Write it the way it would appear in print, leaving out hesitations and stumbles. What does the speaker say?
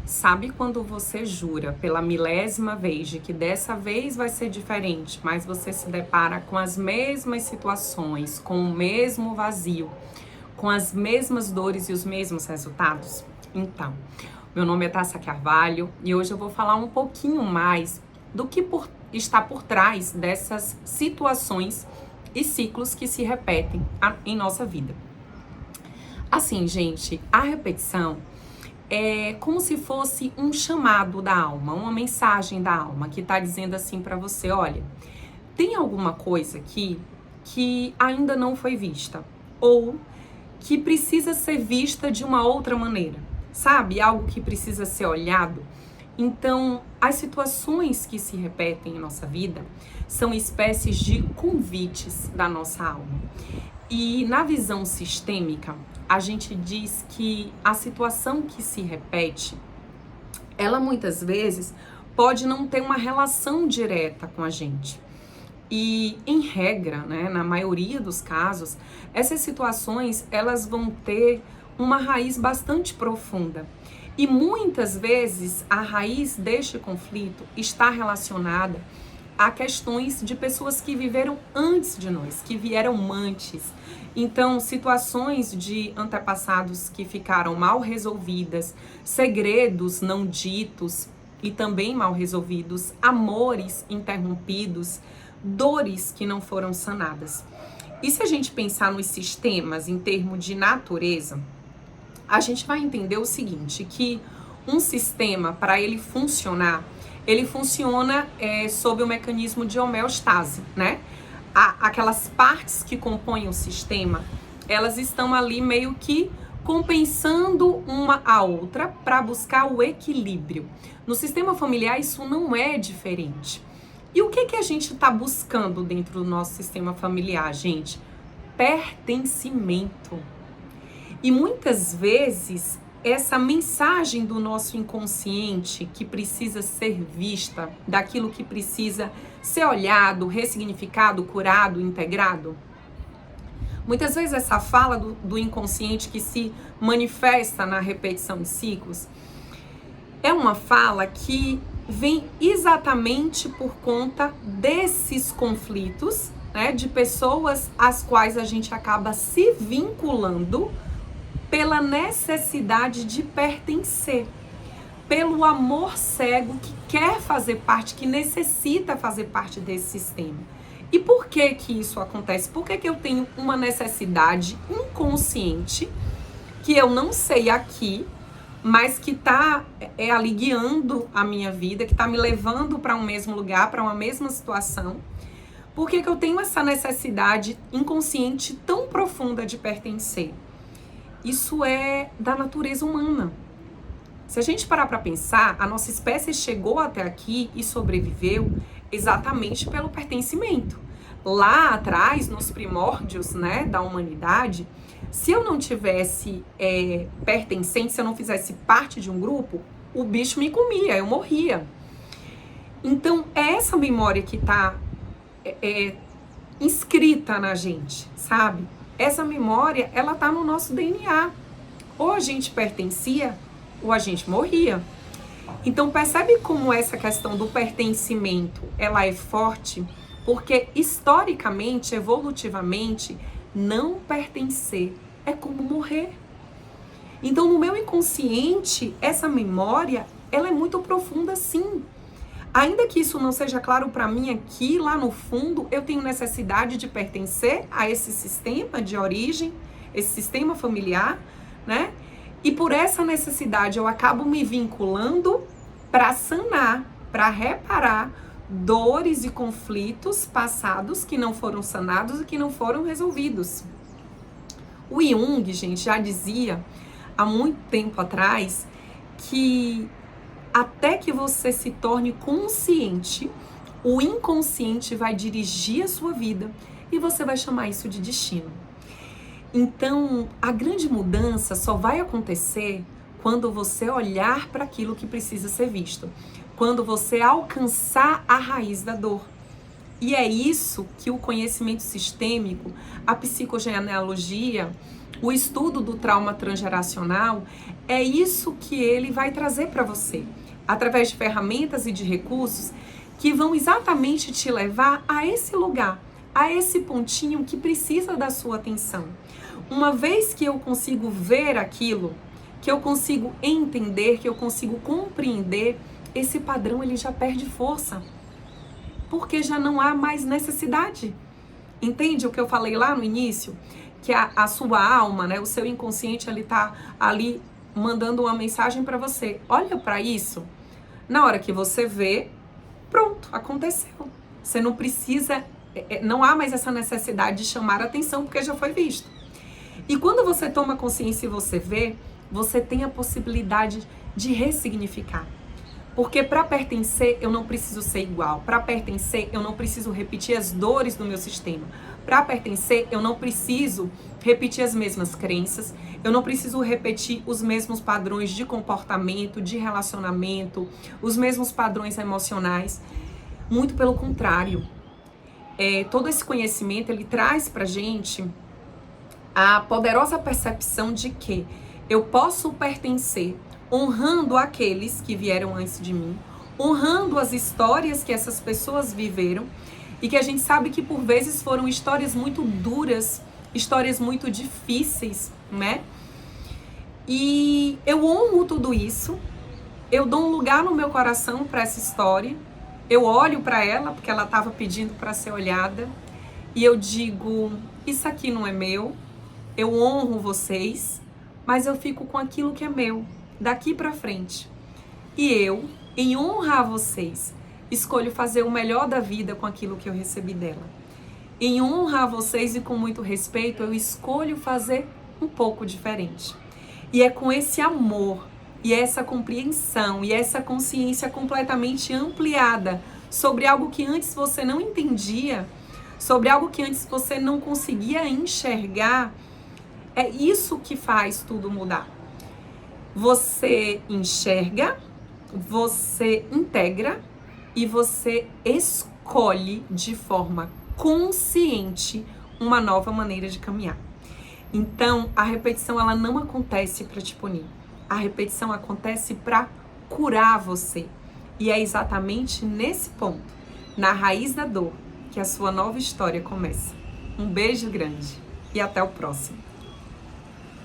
Sabe quando você jura pela milésima vez de que dessa vez vai ser diferente, mas você se depara com as mesmas situações, com o mesmo vazio, com as mesmas dores e os mesmos resultados? Então, meu nome é Tássia Carvalho e hoje eu vou falar um pouquinho mais do que está por trás dessas situações e ciclos que se repetem em nossa vida. Assim, gente, a repetição é como se fosse um chamado da alma, uma mensagem da alma que está dizendo assim para você: olha, tem alguma coisa aqui que ainda não foi vista ou que precisa ser vista de uma outra maneira, sabe? Algo que precisa ser olhado. Então, as situações que se repetem em nossa vida são espécies de convites da nossa alma. E na visão sistêmica, a gente diz que a situação que se repete, ela muitas vezes pode não ter uma relação direta com a gente. E em regra, né, na maioria dos casos, essas situações elas vão ter uma raiz bastante profunda. E muitas vezes a raiz deste conflito está relacionada a questões de pessoas que viveram antes de nós, que vieram antes. Então, situações de antepassados que ficaram mal resolvidas, segredos não ditos e também mal resolvidos, amores interrompidos, dores que não foram sanadas. E se a gente pensar nos sistemas em termos de natureza, a gente vai entender o seguinte, que um sistema, para ele funcionar, ele funciona sob o mecanismo de homeostase, né? Aquelas partes que compõem o sistema, elas estão ali meio que compensando uma a outra para buscar o equilíbrio. No sistema familiar, isso não é diferente. E o que a gente está buscando dentro do nosso sistema familiar, gente? Pertencimento. E muitas vezes essa mensagem do nosso inconsciente que precisa ser vista, daquilo que precisa ser olhado, ressignificado, curado, integrado. Muitas vezes essa fala do inconsciente que se manifesta na repetição de ciclos é uma fala que vem exatamente por conta desses conflitos, né, de pessoas às quais a gente acaba se vinculando pela necessidade de pertencer, pelo amor cego que quer fazer parte, que necessita fazer parte desse sistema. E por que que isso acontece? Por que eu tenho uma necessidade inconsciente, que eu não sei aqui, mas que está ali guiando a minha vida, que está me levando para um mesmo lugar, para uma mesma situação? Por que que eu tenho essa necessidade inconsciente tão profunda de pertencer? Isso é da natureza humana. Se a gente parar para pensar, a nossa espécie chegou até aqui e sobreviveu exatamente pelo pertencimento. Lá atrás, nos primórdios, né, da humanidade, se eu não tivesse pertencente, se eu não fizesse parte de um grupo, o bicho me comia, eu morria. Então, é essa memória que está inscrita na gente, sabe? Essa memória, ela tá no nosso DNA. Ou a gente pertencia, ou a gente morria. Então, percebe como essa questão do pertencimento, ela é forte? Porque, historicamente, evolutivamente, não pertencer é como morrer. Então, no meu inconsciente, essa memória, ela é muito profunda, sim. Ainda que isso não seja claro para mim aqui, lá no fundo, eu tenho necessidade de pertencer a esse sistema de origem, esse sistema familiar, né? E por essa necessidade eu acabo me vinculando para sanar, para reparar dores e conflitos passados que não foram sanados e que não foram resolvidos. O Jung, gente, já dizia há muito tempo atrás que até que você se torne consciente, o inconsciente vai dirigir a sua vida e você vai chamar isso de destino. Então, a grande mudança só vai acontecer quando você olhar para aquilo que precisa ser visto, quando você alcançar a raiz da dor. E é isso que o conhecimento sistêmico, a psicogenealogia, O estudo do trauma transgeracional é isso que ele vai trazer para você, através de ferramentas e de recursos que vão exatamente te levar a esse lugar, a esse pontinho que precisa da sua atenção. Uma vez que eu consigo ver aquilo, que eu consigo entender, que eu consigo compreender, esse padrão ele já perde força, porque já não há mais necessidade. Entende o que eu falei lá no início? Que a sua alma, né, o seu inconsciente, ele tá ali mandando uma mensagem para você. Olha para isso. Na hora que você vê, pronto, aconteceu. Você não precisa, não há mais essa necessidade de chamar a atenção, porque já foi visto. E quando você toma consciência e você vê, você tem a possibilidade de ressignificar. Porque para pertencer, eu não preciso ser igual. Para pertencer, eu não preciso repetir as dores do meu sistema. Para pertencer, eu não preciso repetir as mesmas crenças. Eu não preciso repetir os mesmos padrões de comportamento, de relacionamento, os mesmos padrões emocionais. Muito pelo contrário. Todo esse conhecimento, ele traz pra gente a poderosa percepção de que eu posso pertencer honrando aqueles que vieram antes de mim, honrando as histórias que essas pessoas viveram e que a gente sabe que por vezes foram histórias muito duras, histórias muito difíceis, né? E eu honro tudo isso, eu dou um lugar no meu coração para essa história, eu olho para ela porque ela estava pedindo para ser olhada e eu digo, isso aqui não é meu, eu honro vocês, mas eu fico com aquilo que é meu, daqui para frente. E eu, em honra a vocês, escolho fazer o melhor da vida com aquilo que eu recebi dela. Em honra a vocês e com muito respeito, eu escolho fazer um pouco diferente. E é com esse amor, e essa compreensão, e essa consciência completamente ampliada sobre algo que antes você não entendia, sobre algo que antes você não conseguia enxergar, é isso que faz tudo mudar. Você enxerga, você integra e você escolhe de forma consciente uma nova maneira de caminhar. Então, a repetição ela não acontece para te punir. A repetição acontece para curar você. E é exatamente nesse ponto, na raiz da dor, que a sua nova história começa. Um beijo grande e até o próximo.